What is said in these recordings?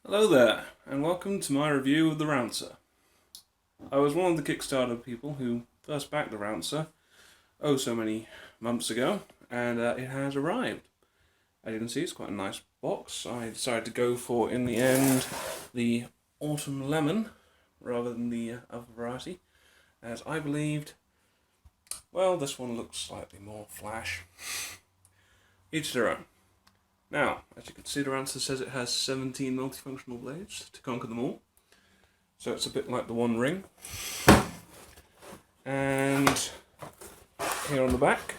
Hello there, and welcome to my review of the Roucer. I was one of the Kickstarter people who first backed the Roucer, oh so many months ago, and it has arrived. As you can see, it's quite a nice box. I decided to go for, in the end, the Autumn Lemon, rather than the other variety, as I believed, well, this one looks slightly more flash. Each their own. Now, as you can see, the Roucer says it has 17 multifunctional blades to conquer them all. So it's a bit like the One Ring. And here on the back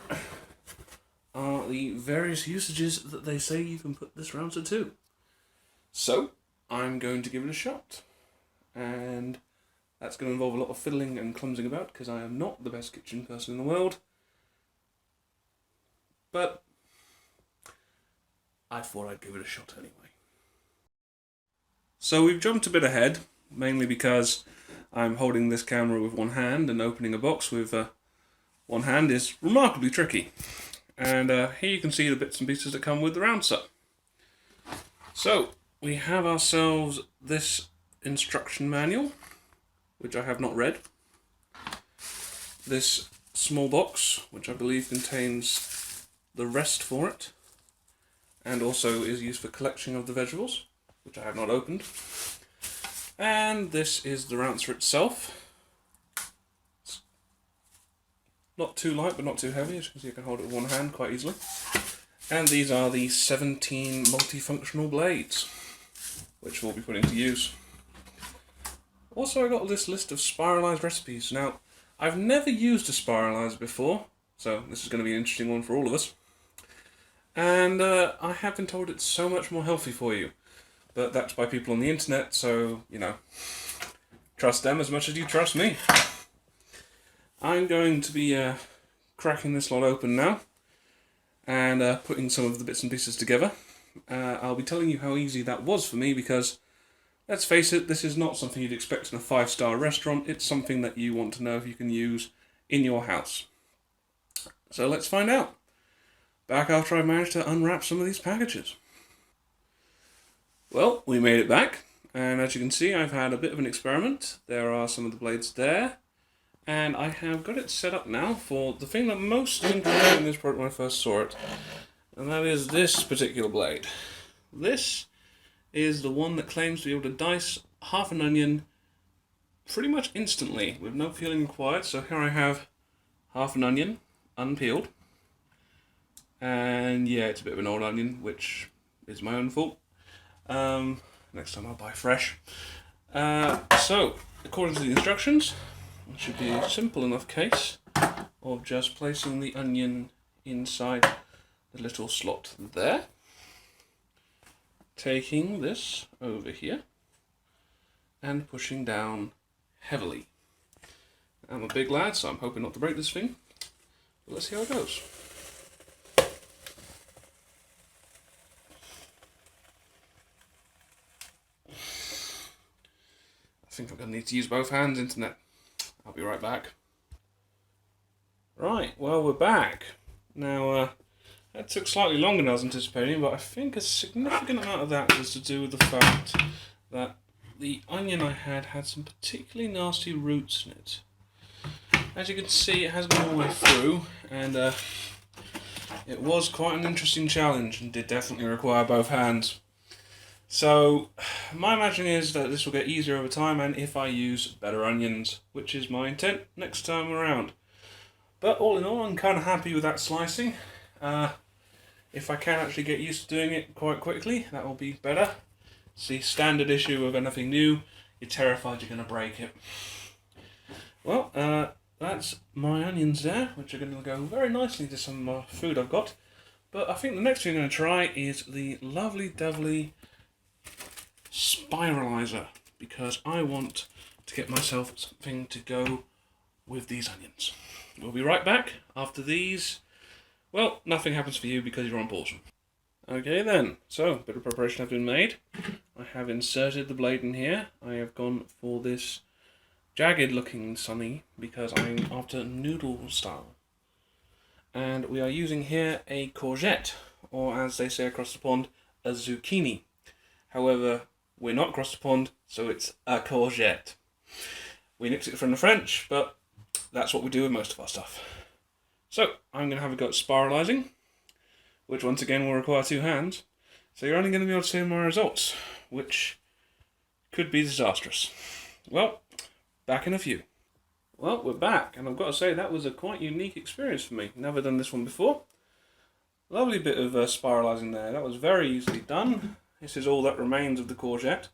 are the various usages that they say you can put this Roucer to. So, I'm going to give it a shot. And that's going to involve a lot of fiddling and clumsing about, because I am not the best kitchen person in the world. But I thought I'd give it a shot anyway. So we've jumped a bit ahead, mainly because I'm holding this camera with one hand, and opening a box with one hand is remarkably tricky. And here you can see the bits and pieces that come with the Roucer. So we have ourselves this instruction manual, which I have not read. This small box, which I believe contains the rest for it, and also is used for collection of the vegetables, which I have not opened. And this is the Roucer itself. It's not too light, but not too heavy. As you can see, I can hold it with one hand quite easily. And these are the 17 multifunctional blades, which we'll be putting to use. Also, I got this list of spiralized recipes. Now, I've never used a spiralizer before, so this is going to be an interesting one for all of us. And I have been told it's so much more healthy for you. But that's by people on the internet, so, you know, trust them as much as you trust me. I'm going to be cracking this lot open now, and putting some of the bits and pieces together. I'll be telling you how easy that was for me, because, let's face it, this is not something you'd expect in a 5-star restaurant. It's something that you want to know if you can use in your house. So let's find out. Back after I managed to unwrap some of these packages. Well, we made it back, and as you can see, I've had a bit of an experiment. There are some of the blades there, and I have got it set up now for the thing that most intrigued in this product when I first saw it, and that is this particular blade. This is the one that claims to be able to dice half an onion pretty much instantly, with no peeling required. So here I have half an onion, unpeeled. And yeah, it's a bit of an old onion, which is my own fault. Next time I'll buy fresh. So, according to the instructions, it should be a simple enough case of just placing the onion inside the little slot there. Taking this over here and pushing down heavily. I'm a big lad, so I'm hoping not to break this thing. But let's see how it goes. I think I'm going to need to use both hands, internet. I'll be right back. Right, well, we're back. Now, that took slightly longer than I was anticipating, but I think a significant amount of that was to do with the fact that the onion I had some particularly nasty roots in it. As you can see, it has gone all the way through, and it was quite an interesting challenge and did definitely require both hands. So, my imagining is that this will get easier over time, and if I use better onions, which is my intent next time around. But all in all, I'm kind of happy with that slicing. If I can actually get used to doing it quite quickly, that will be better. It's the standard issue of anything new. You're terrified you're going to break it. Well, that's my onions there, which are going to go very nicely to some food I've got. But I think the next thing I'm going to try is the lovely dovely Spiraliser, because I want to get myself something to go with these onions. We'll be right back after these. Well, nothing happens for you because you're on pause. Okay then, so a bit of preparation has been made. I have inserted the blade in here. I have gone for this jagged looking sunny because I'm after noodle style. And we are using here a courgette, or as they say across the pond, a zucchini. However, we're not across the pond, so it's a courgette. We nicked it from the French, but that's what we do with most of our stuff. So, I'm going to have a go at spiralising, which once again will require 2 hands. So you're only going to be able to see my results, which could be disastrous. Well, back in a few. Well, we're back, and I've got to say that was a quite unique experience for me. Never done this one before. Lovely bit of spiralising there. That was very easily done. This is all that remains of the courgette.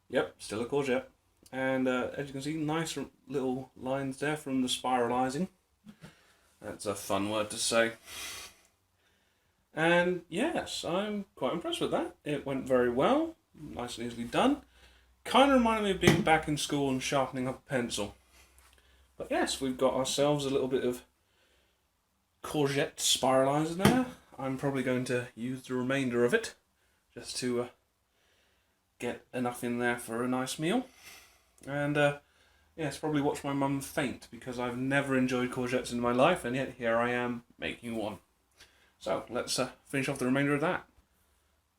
Yep, still a courgette. And as you can see, nice little lines there from the spiralising. That's a fun word to say. And yes, I'm quite impressed with that. It went very well, nice and easily done. Kind of reminded me of being back in school and sharpening up a pencil. But yes, we've got ourselves a little bit of courgette spiralizer there. I'm probably going to use the remainder of it just to get enough in there for a nice meal. And yes, probably watch my mum faint because I've never enjoyed courgettes in my life, and yet here I am making one. So let's finish off the remainder of that.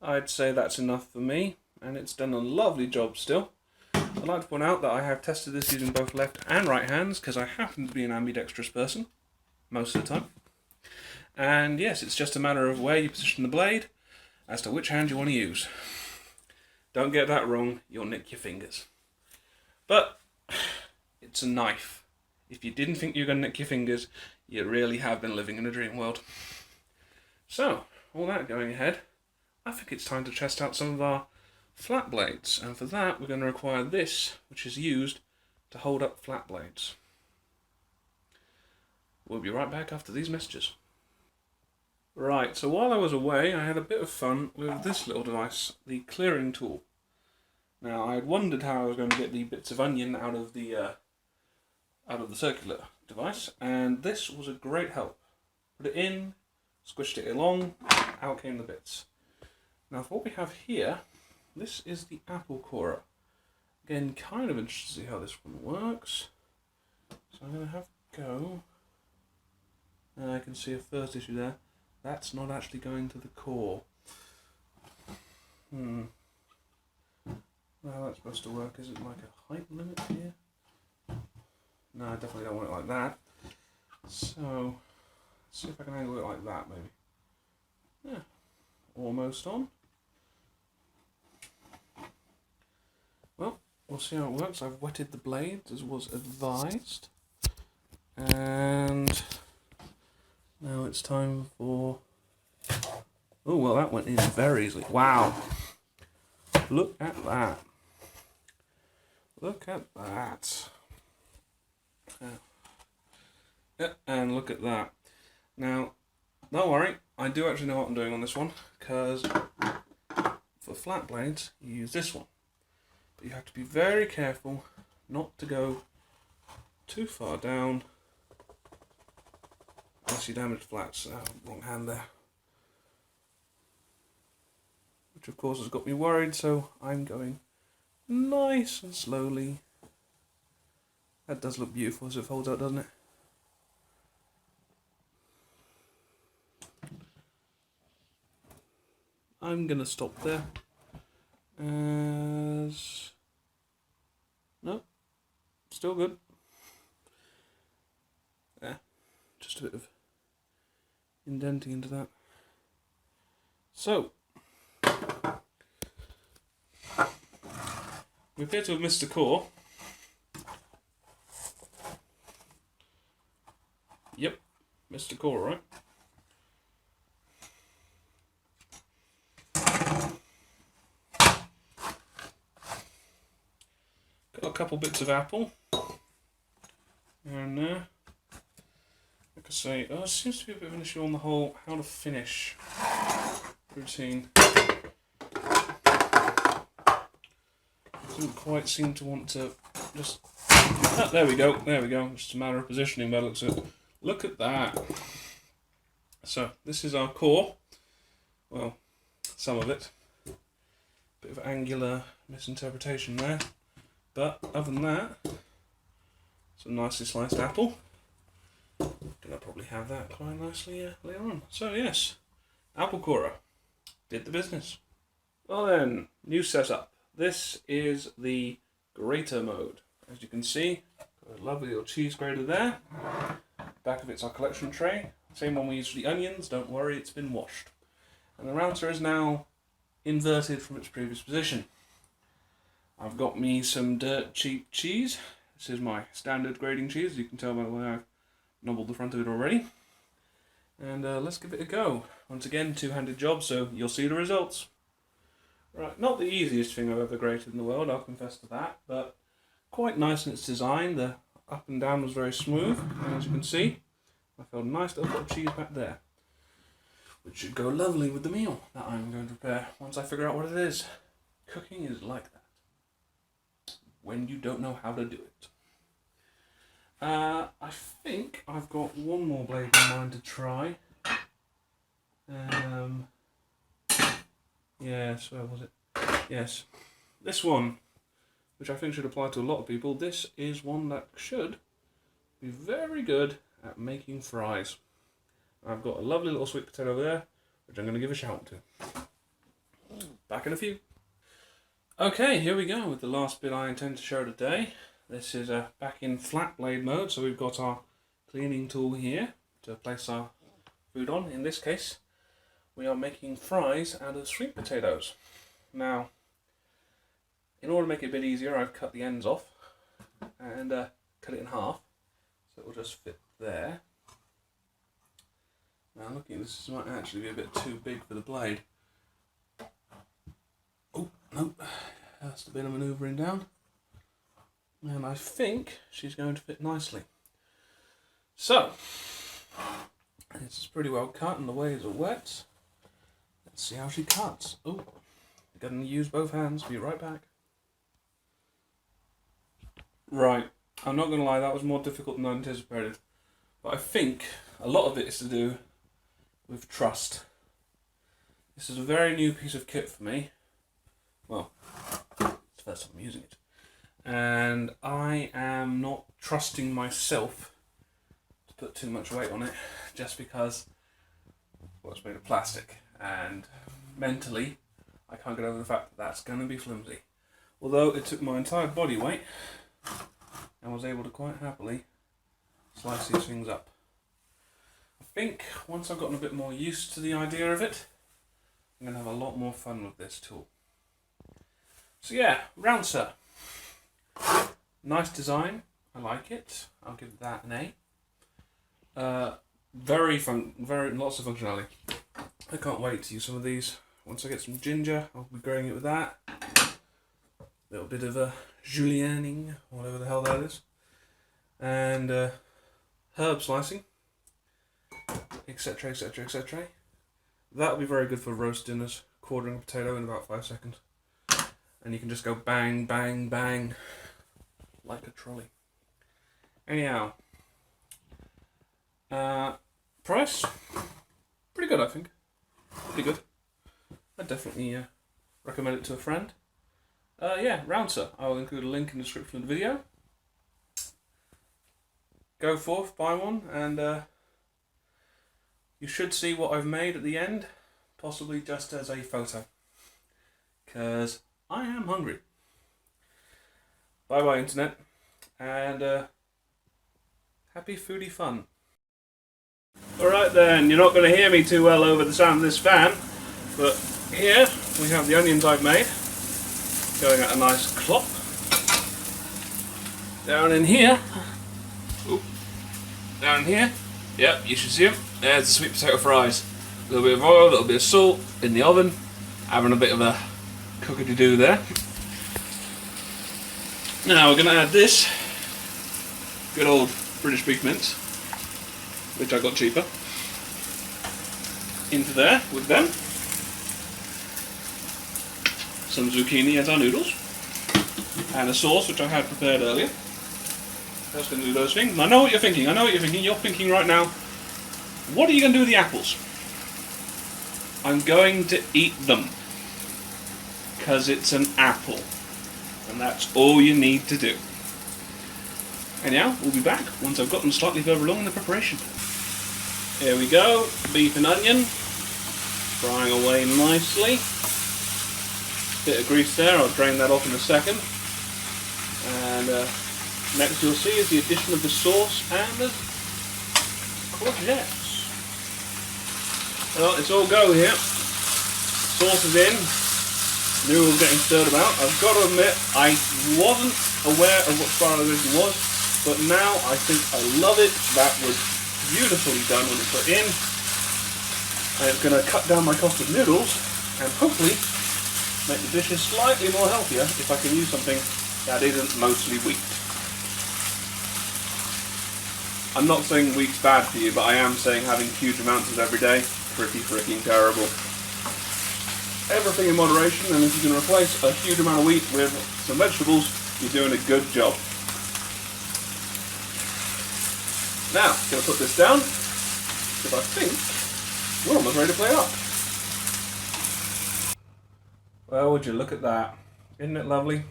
I'd say that's enough for me, and it's done a lovely job still. I'd like to point out that I have tested this using both left and right hands because I happen to be an ambidextrous person most of the time. And yes, it's just a matter of where you position the blade as to which hand you want to use. Don't get that wrong, you'll nick your fingers. But it's a knife. If you didn't think you were going to nick your fingers, you really have been living in a dream world. So, all that going ahead, I think it's time to test out some of our flat blades, and for that we're going to require this, which is used to hold up flat blades. We'll be right back after these messages. Right, so while I was away I had a bit of fun with this little device, the clearing tool. Now I had wondered how I was going to get the bits of onion out of the circular device, and this was a great help. Put it in, squished it along, out came the bits. Now for what we have here, this is the apple corer. Again, kind of interested to see how this one works. So I'm going to have a go. And I can see a first issue there. That's not actually going to the core. How that's supposed to work. Is it like a height limit here? No, I definitely don't want it like that. So, let's see if I can angle it like that maybe. Yeah, almost on. Well, we'll see how it works. I've wetted the blades as was advised. And now it's time for... Oh, well, that went in very easily. Wow. Look at that. Look at that. Yeah, and look at that. Now, don't worry, I do actually know what I'm doing on this one, because for flat blades, you use this one. But you have to be very careful not to go too far down, unless you damage flats. Wrong hand there. Which of course has got me worried, so I'm going nice and slowly. That does look beautiful as it folds out, doesn't it? I'm going to stop there. No, still good. Yeah, just a bit of indenting into that. So, we appear to have missed the core. Yep, missed the core, right? Got a couple bits of apple. And like I say, there seems to be a bit of an issue on the whole how to finish routine. Didn't quite seem to want to just... Oh, there we go, just a matter of positioning by the looks of it. Look at that. So, this is our core. Well, some of it. Bit of angular misinterpretation there. But other than that, some nicely sliced apple. Gonna probably have that quite nicely later on. So yes, apple corer did the business. Well then, new setup. This is the grater mode. As you can see, got a lovely little cheese grater there. Back of it's our collection tray. Same one we used for the onions, don't worry, it's been washed. And the router is now inverted from its previous position. I've got me some dirt cheap cheese. This is my standard grading cheese, you can tell by the way I've nobbled the front of it already. And let's give it a go. Once again, two-handed job, so you'll see the results. Right, not the easiest thing I've ever grated in the world, I'll confess to that, but quite nice in its design. The up and down was very smooth, and as you can see, I felt a nice little bit of cheese back there, which should go lovely with the meal that I'm going to prepare once I figure out what it is. Cooking is like that, when you don't know how to do it. I think I've got one more blade in mind to try. Yes, where was it? Yes, this one, which I think should apply to a lot of people. This is one that should be very good at making fries. I've got a lovely little sweet potato over there, which I'm going to give a shout to. Back in a few. Okay, here we go with the last bit I intend to show today. This is back in flat blade mode, so we've got our cleaning tool here to place our food on. In this case, we are making fries out of sweet potatoes. Now, in order to make it a bit easier, I've cut the ends off and cut it in half, so it will just fit there. Now looking at this, this might actually be a bit too big for the blade. Oh, no, that's a bit of manoeuvring down. And I think she's going to fit nicely. So, this is pretty well cut and the way it's wet. Let's see how she cuts. Oh, I'm going to use both hands. Be right back. Right, I'm not going to lie, that was more difficult than I anticipated. But I think a lot of it is to do with trust. This is a very new piece of kit for me. Well, it's the first time I'm using it. And I am not trusting myself to put too much weight on it, just because, well, it's made of plastic, and mentally I can't get over the fact that that's going to be flimsy. Although it took my entire body weight, I was able to quite happily slice these things up. I think once I've gotten a bit more used to the idea of it, I'm going to have a lot more fun with this tool. So yeah, Roucer. Nice design, I like it. I'll give that an A. Very lots of functionality. I can't wait to use some of these. Once I get some ginger, I'll be growing it with that. A little bit of a julienning, whatever the hell that is. And herb slicing, etc, etc, etc. That'll be very good for roast dinners, quartering a potato in about 5 seconds. And you can just go bang, bang, bang, like a trolley. Anyhow, price, pretty good I think, pretty good. I'd definitely recommend it to a friend. Yeah, Roucer, I will include a link in the description of the video. Go forth, buy one, and you should see what I've made at the end, possibly just as a photo, because I am hungry. Bye bye internet, and happy foodie fun. Alright then, you're not going to hear me too well over the sound of this fan, but here we have the onions I've made, going at a nice clop. Down in here, yep, you should see them, there's the sweet potato fries. A little bit of oil, a little bit of salt in the oven, having a bit of a cookity-doo there. Now we're going to add this good old British beef mince, which I got cheaper, into there with them. Some zucchini as our noodles, and a sauce which I had prepared earlier. Just going to do those things. I know what you're thinking, You're thinking right now, what are you going to do with the apples? I'm going to eat them, because it's an apple. And that's all you need to do. Anyhow, we'll be back once I've gotten slightly further along in the preparation. Here we go, beef and onion, frying away nicely. Bit of grease there, I'll drain that off in a second. And next you'll see is the addition of the sauce and the courgettes. Well, it's all go here. Sauce is in, noodles getting stirred about. I've got to admit, I wasn't aware of what Spiraliser was, but now I think I love it. That was beautifully done when it's put in. And it's going to cut down my cost of noodles and hopefully make the dishes slightly more healthier if I can use something that isn't mostly wheat. I'm not saying wheat's bad for you, but I am saying having huge amounts of every day, pretty freaking terrible. Everything in moderation, and if you can replace a huge amount of wheat with some vegetables, you're doing a good job. Now, I'm going to put this down, because I think we're almost ready to play up. Well, would you look at that? Isn't it lovely?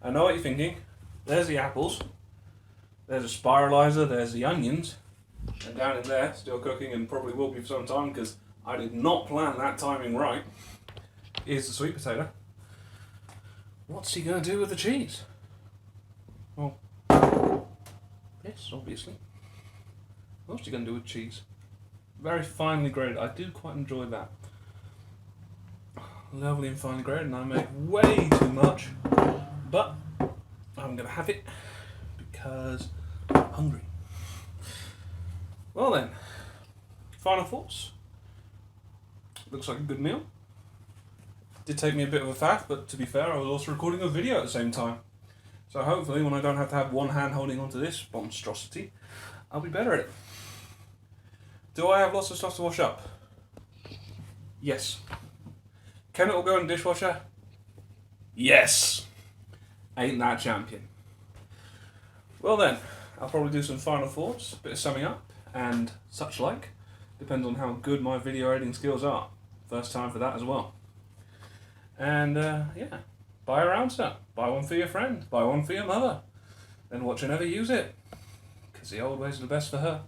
I know what you're thinking. There's the apples, there's a Spiraliser, there's the onions, and down in there, still cooking and probably will be for some time because I did not plan that timing right, is the sweet potato. What's he going to do with the cheese? Well, this, obviously. What's he going to do with cheese? Very finely grated. I do quite enjoy that. Lovely and finely grated, and I make way too much, but I'm going to have it because I'm hungry. Well then, final thoughts. Looks like a good meal. Did take me a bit of a faff, but to be fair, I was also recording a video at the same time. So hopefully when I don't have to have one hand holding onto this monstrosity, I'll be better at it. Do I have lots of stuff to wash up? Yes. Can it all go in the dishwasher? Yes. Ain't that champion. Well then, I'll probably do some final thoughts, a bit of summing up, and such like. Depends on how good my video editing skills are. First time for that as well. And yeah, buy a Roucer. Buy one for your friend. Buy one for your mother. Then watch her never use it. Because the old ways are the best for her.